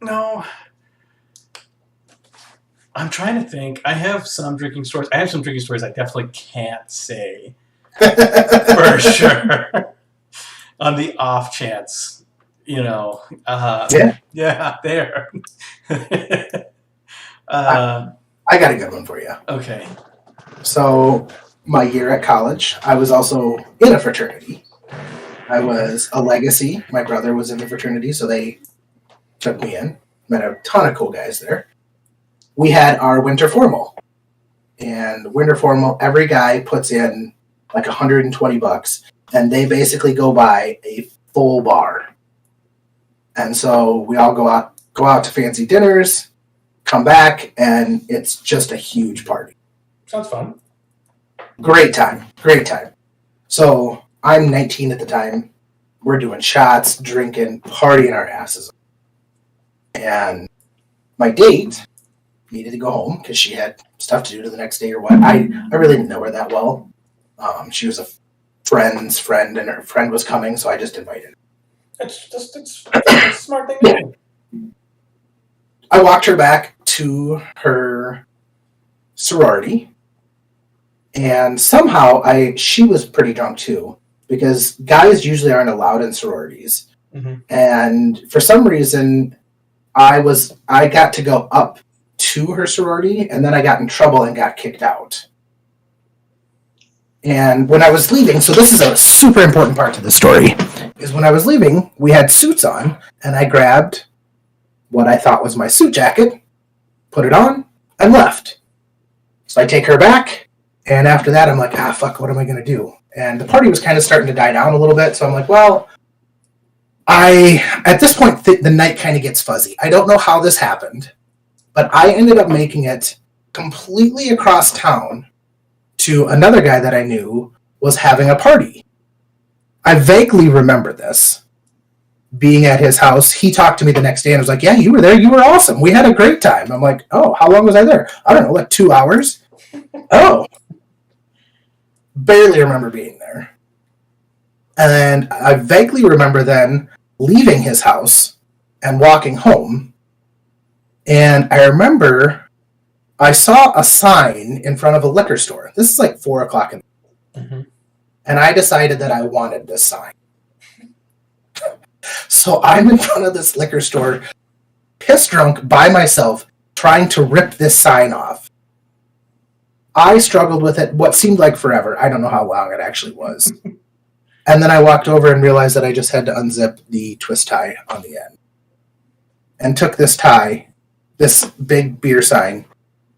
No. I'm trying to think. I have some drinking stories. I definitely can't say for sure. On the off chance, yeah, there. I got a good one for you. Okay. So, my year at college, I was also in a fraternity. I was a legacy. My brother was in the fraternity, so they took me in. Met a ton of cool guys there. We had our winter formal. And winter formal, every guy puts in like $120, and they basically go buy a full bar. And so we all go out to fancy dinners, come back, and it's just a huge party. Sounds fun. Great time. So I'm 19 at the time. We're doing shots, drinking, partying our asses. And my date needed to go home because she had stuff to do the next day or what. I really didn't know her that well. She was a friend's friend, and her friend was coming, so I just invited her. It's a smart thing to do. I walked her back to her sorority, and somehow she was pretty drunk too, because guys usually aren't allowed in sororities. Mm-hmm. And for some reason, I got to go up to her sorority, and then I got in trouble and got kicked out. And when I was leaving, so this is a super important part to the story, is when I was leaving, we had suits on, and I grabbed what I thought was my suit jacket, put it on, and left. So I take her back, and after that, I'm like, fuck, what am I going to do? And the party was kind of starting to die down a little bit, so I'm like, well, at this point, the night kind of gets fuzzy. I don't know how this happened, but I ended up making it completely across town to another guy that I knew was having a party. I vaguely remember this. Being at his house, he talked to me the next day and was like, yeah, you were there. You were awesome. We had a great time. I'm like, oh, how long was I there? I don't know, like 2 hours? Oh. Barely remember being there. And I vaguely remember then leaving his house and walking home. And I remember I saw a sign in front of a liquor store. This is like 4 o'clock in the morning. Mm-hmm. And I decided that I wanted this sign. So I'm in front of this liquor store, pissed drunk by myself, trying to rip this sign off. I struggled with it what seemed like forever. I don't know how long it actually was. And then I walked over and realized that I just had to unzip the twist tie on the end. And took this tie, this big beer sign,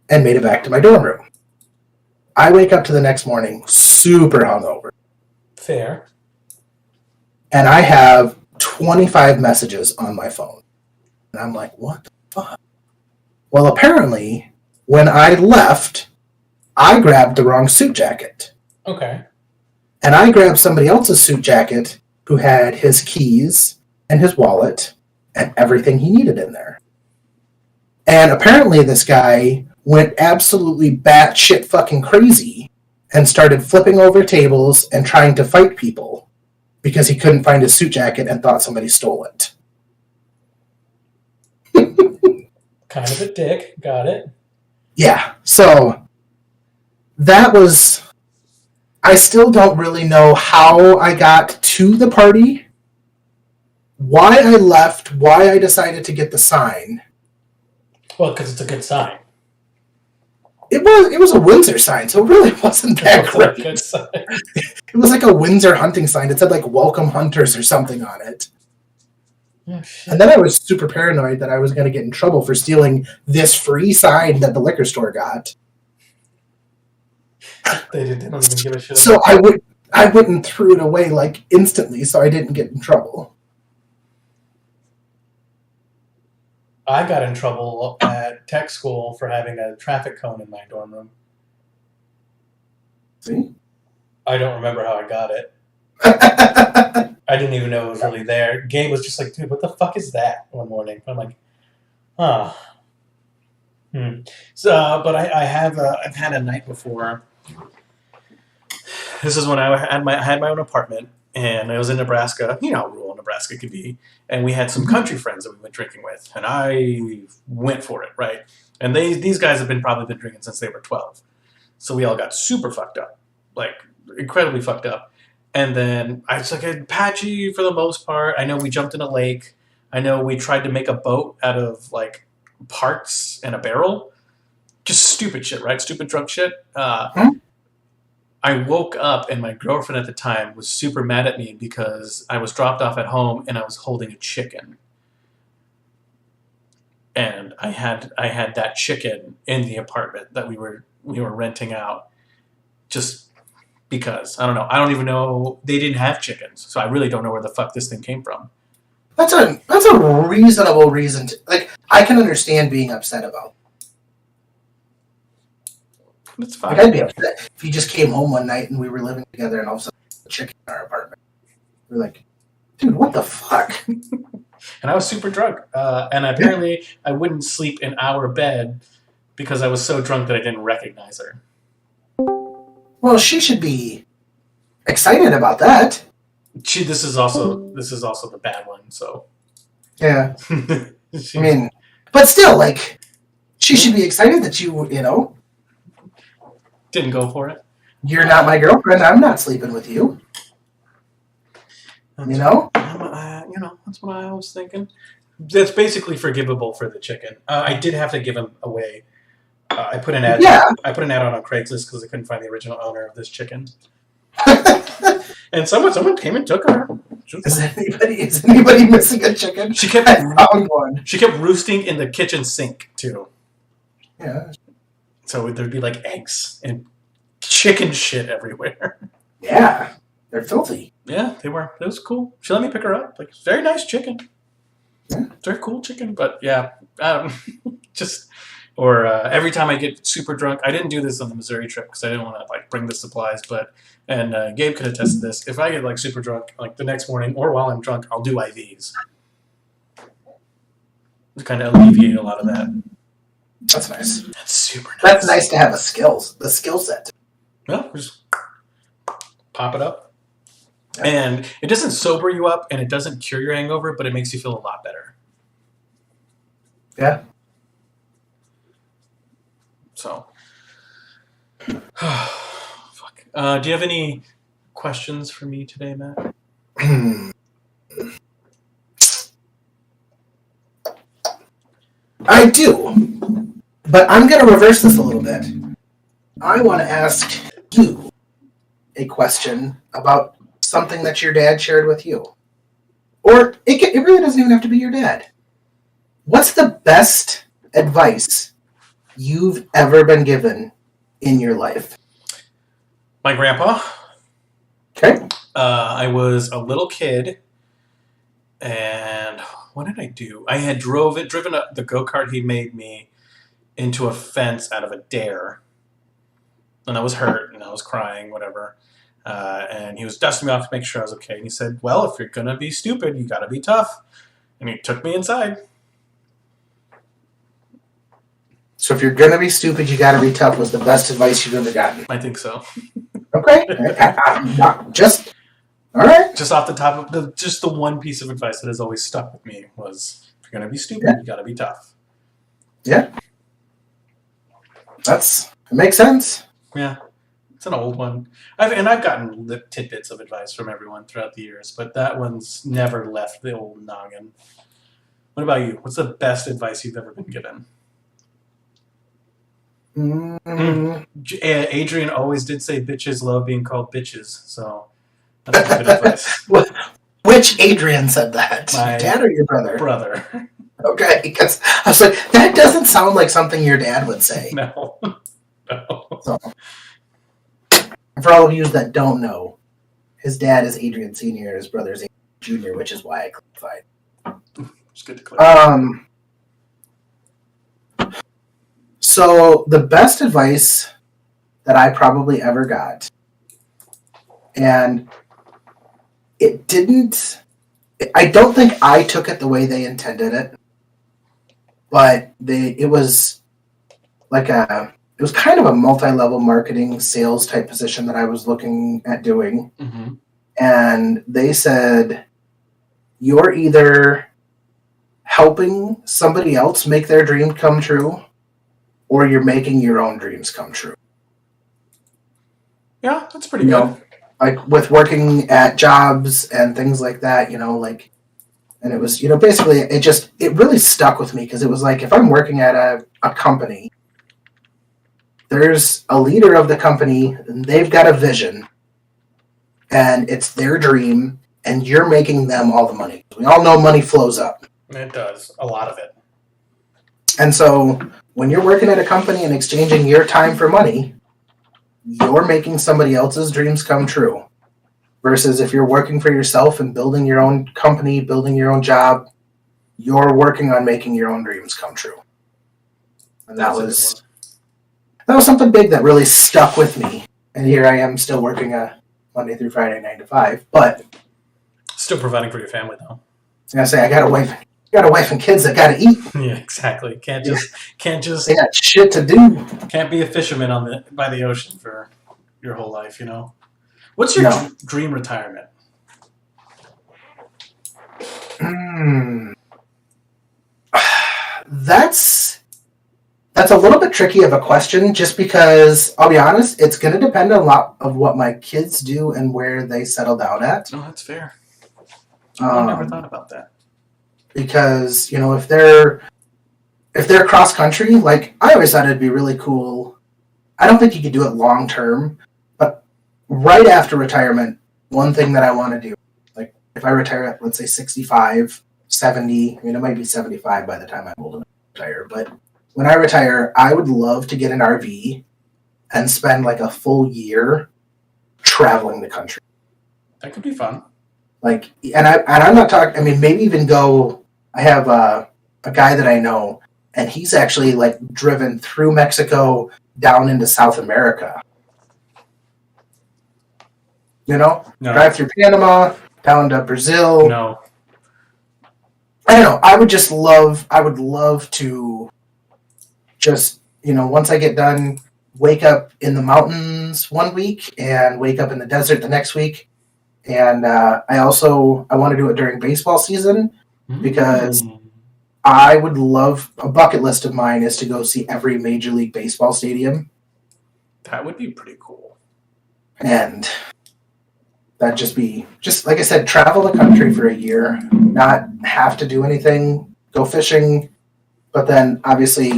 and made it back to my dorm room. I wake up to the next morning super hungover. Fair. And I have 25 messages on my phone. And I'm like, what the fuck? Well, apparently, when I left, I grabbed the wrong suit jacket. Okay. And I grabbed somebody else's suit jacket who had his keys and his wallet and everything he needed in there. And apparently this guy went absolutely batshit fucking crazy and started flipping over tables and trying to fight people because he couldn't find his suit jacket and thought somebody stole it. Kind of a dick. Got it. Yeah. So that was... I still don't really know how I got to the party, why I left, why I decided to get the sign. Well, because it's a good sign. It was a Windsor sign, so it really wasn't that great. A good sign. It was like a Windsor hunting sign. It said like "Welcome Hunters" or something on it. Oh, shit. And then I was super paranoid that I was going to get in trouble for stealing this free sign that the liquor store got. They don't even give a shit. So I went and threw it away like instantly, so I didn't get in trouble. I got in trouble at tech school for having a traffic cone in my dorm room. See? I don't remember how I got it. I didn't even know it was really there. Gabe was just like, dude, what the fuck is that? One morning. I'm like, huh. So, but I've had a night before. This is when I had my own apartment, and I was in Nebraska. You know how rural Nebraska could be. And we had some country friends that we went drinking with, and I went for it, right? And these guys have probably been drinking since they were 12. So we all got super fucked up, like incredibly fucked up. And then I was like patchy for the most part. I know we jumped in a lake. I know we tried to make a boat out of like parts and a barrel. Just stupid shit, right? Stupid drunk shit. I woke up and my girlfriend at the time was super mad at me because I was dropped off at home and I was holding a chicken. And I had that chicken in the apartment that we were renting out just because. I don't know. I don't even know. They didn't have chickens. So I really don't know where the fuck this thing came from. That's a reasonable reason to, like, I can understand being upset about. It's fine. Like, I'd be upset if you just came home one night and we were living together and all of a sudden a chicken in our apartment. We're like, dude, what the fuck? And I was super drunk. And apparently I wouldn't sleep in our bed because I was so drunk that I didn't recognize her. Well, she should be excited about that. This is also the bad one, so. Yeah. I mean, but still, like, she should be excited that you know. Didn't go for it. You're not my girlfriend. I'm not sleeping with you. You know? That's what I was thinking. That's basically forgivable for the chicken. I did have to give him away. I put an ad. Yeah. I put an ad on Craigslist because I couldn't find the original owner of this chicken. And someone came and took her. Is anybody missing a chicken? She kept found one. She kept roosting in the kitchen sink too. Yeah. So there'd be like eggs and chicken shit everywhere. Yeah, they're filthy. Yeah, they were. It was cool. She let me pick her up. Like, very nice chicken. Yeah. Very cool chicken. But yeah, every time I get super drunk, I didn't do this on the Missouri trip because I didn't want to like bring the supplies. And Gabe could attest to this. If I get like super drunk, like the next morning or while I'm drunk, I'll do IVs to kind of alleviate a lot of that. That's nice. That's super nice. That's nice to have the skill set. Well, just pop it up. Yeah. And it doesn't sober you up and it doesn't cure your hangover, but it makes you feel a lot better. Yeah. So, fuck. Do you have any questions for me today, Matt? I do. But I'm going to reverse this a little bit. I want to ask you a question about something that your dad shared with you. Or it really doesn't even have to be your dad. What's the best advice you've ever been given in your life? My grandpa. Okay. I was a little kid, and what did I do? I had driven up the go-kart he made me into a fence out of a dare. And I was hurt, and I was crying, whatever. And he was dusting me off to make sure I was okay. And he said, well, if you're going to be stupid, you got to be tough. And he took me inside. So if you're going to be stupid, you got to be tough was the best advice you've ever gotten. I think so. Okay. All right. Just off the top of the one piece of advice that has always stuck with me was, if you're going to be stupid, you got to be tough. Yeah. It makes sense. Yeah. It's an old one. I've gotten tidbits of advice from everyone throughout the years, but that one's never left the old noggin. What about you? What's the best advice you've ever been given? Adrian always did say bitches love being called bitches, so that's good advice. Which Adrian said that? My dad or your brother? Brother. Okay, because I was like, that doesn't sound like something your dad would say. No. So, for all of you that don't know, his dad is Adrian Sr., his brother is Adrian Jr., which is why I clarified. It's good to clarify. So the best advice that I probably ever got. And it didn't, I don't think I took it the way they intended it, but it was it was kind of a multi-level marketing sales type position that I was looking at doing. Mm-hmm. And they said, you're either helping somebody else make their dream come true, or you're making your own dreams come true. Yeah, that's pretty good. Like with working at jobs and things like that, and it was, basically it really stuck with me because it was like, if I'm working at a company, there's a leader of the company and they've got a vision and it's their dream and you're making them all the money. We all know money flows up. It does. A lot of it. And so when you're working at a company and exchanging your time for money, you're making somebody else's dreams come true. Versus if you're working for yourself and building your own company, building your own job, you're working on making your own dreams come true. And that was something big that really stuck with me. And here I am still working a Monday through Friday, 9 to 5. But still providing for your family, though. I was gonna say, I got a wife and kids that gotta eat. Yeah, exactly. Can't just. They got shit to do. Can't be a fisherman by the ocean for your whole life, What's your dream retirement? That's a little bit tricky of a question, just because I'll be honest, it's going to depend a lot of what my kids do and where they settle down at. Oh, that's fair. I never thought about that. Because if they're cross country, like I always thought it'd be really cool. I don't think you could do it long term, but right after retirement, one thing that I want to do, like if I retire at, let's say, 65, 70, it might be 75 by the time I'm old enough to retire, but when I retire, I would love to get an RV and spend like a full year traveling the country. That could be fun. Like, and I'm not talking, maybe even go, I have a guy that I know, and he's actually like driven through Mexico down into South America. No. Drive through Panama, down to Brazil. No. I don't know. I would love to just, once I get done, wake up in the mountains one week and wake up in the desert the next week. And I want to do it during baseball season because I would love, a bucket list of mine is to go see every Major League Baseball stadium. That would be pretty cool. And that'd just be, like I said, travel the country for a year, not have to do anything, go fishing. But then obviously,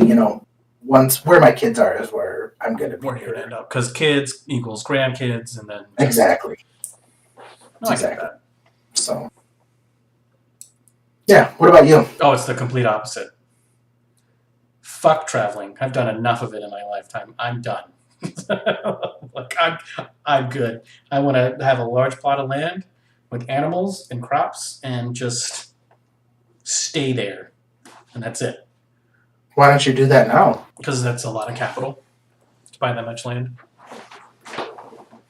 once where my kids are is where I'm going to be. Where you're going to end up. Because kids equals grandkids and then... Exactly. I get that. So, yeah. What about you? Oh, it's the complete opposite. Fuck traveling. I've done enough of it in my lifetime. I'm done. Like I'm good. I want to have a large plot of land with animals and crops and just stay there, and that's it. Why don't you do that now? Because that's a lot of capital to buy that much land.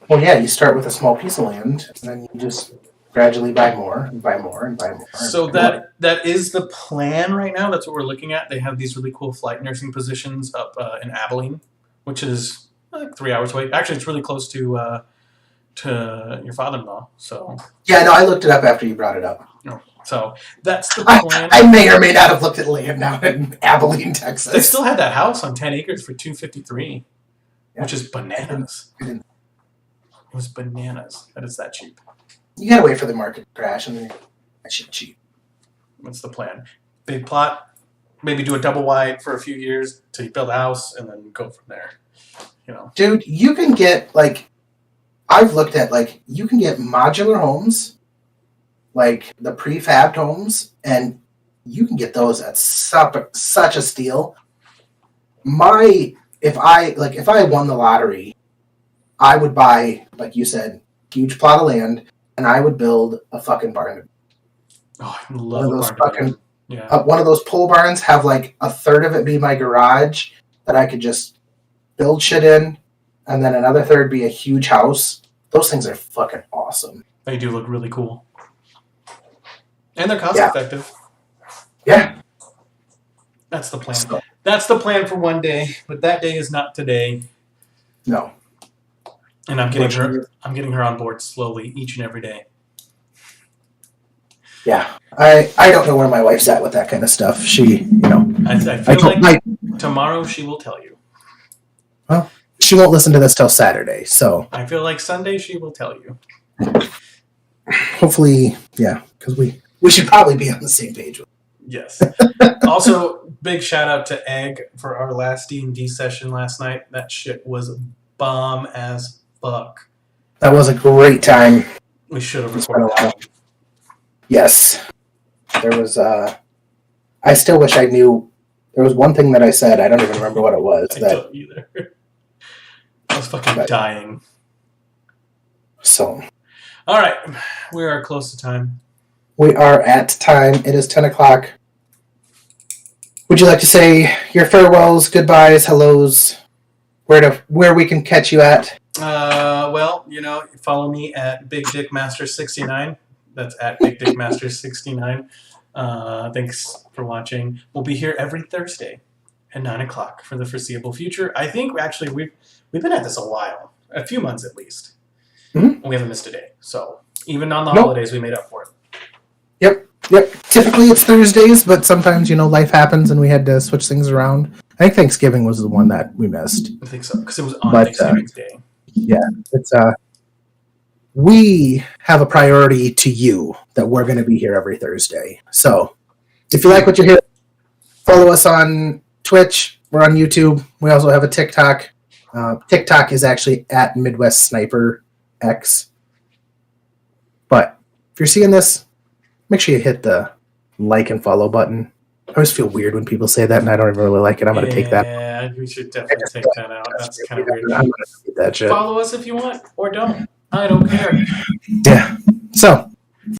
Well, yeah, you start with a small piece of land, and then you just gradually buy more and buy more and buy more. So that is the plan right now. That's what we're looking at. They have these really cool flight nursing positions up in Abilene, which is like 3 hours away. Actually, it's really close to your father-in-law. So yeah, no, I looked it up after you brought it up. No, so that's the plan. I may or may not have looked at land now in Abilene, Texas. They still had that house on 10 acres for $253, which is bananas. It was bananas. That is that cheap. You gotta wait for the market to crash, and then that shit cheap. What's the plan? Big plot, maybe do a double wide for a few years till you build a house, and then go from there. Dude, you can get I've looked at you can get modular homes, like the prefabbed homes, and you can get those at such a steal. If I won the lottery, I would buy, like you said, huge plot of land, and I would build a fucking barn. Oh, I love one of those one of those pole barns, have like a third of it be my garage that I could just build shit in, and then another third be a huge house. Those things are fucking awesome. They do look really cool. And they're cost effective. Yeah. That's the plan. So, that's the plan for one day, but that day is not today. No. And I'm getting her on board slowly each and every day. Yeah. I don't know where my wife's at with that kind of stuff. She, I feel like tomorrow she will tell you. Well, she won't listen to this till Saturday, so. I feel like Sunday she will tell you. Hopefully, yeah, because we should probably be on the same page. Yes. Also, big shout out to Egg for our last D&D session last night. That shit was bomb as fuck. That was a great time. We should have recorded that. Yes. There was, I still wish I knew. There was one thing that I said. I don't even remember what it was. I don't either. I was fucking dying. So. All right. We are close to time. We are at time. It is 10 o'clock. Would you like to say your farewells, goodbyes, hellos, where we can catch you at? Well, follow me at Big Dick Master 69. That's at Big Dick Master 69. Thanks for watching. We'll be here every Thursday at 9 o'clock for the foreseeable future. I think actually we've been at this a while, a few months at least. Mm-hmm. We haven't missed a day, so even on the holidays, we made up for it. Yep. Typically it's Thursdays, but sometimes, life happens and we had to switch things around. I think Thanksgiving was the one that we missed. I think so, because it was on Thanksgiving Day. Yeah, it's we have a priority to you that we're going to be here every Thursday. So if you like what you hear, follow us on Twitch. We're on YouTube. We also have a TikTok. TikTok is actually at Midwest Sniper X. But if you're seeing this, make sure you hit the like and follow button. I always feel weird when people say that, and I don't even really like it. I'm going to take that. Yeah, we should definitely take that out. That's kind of weird. I'm going to take that shit. Follow us if you want, or don't. I don't care. Yeah. So,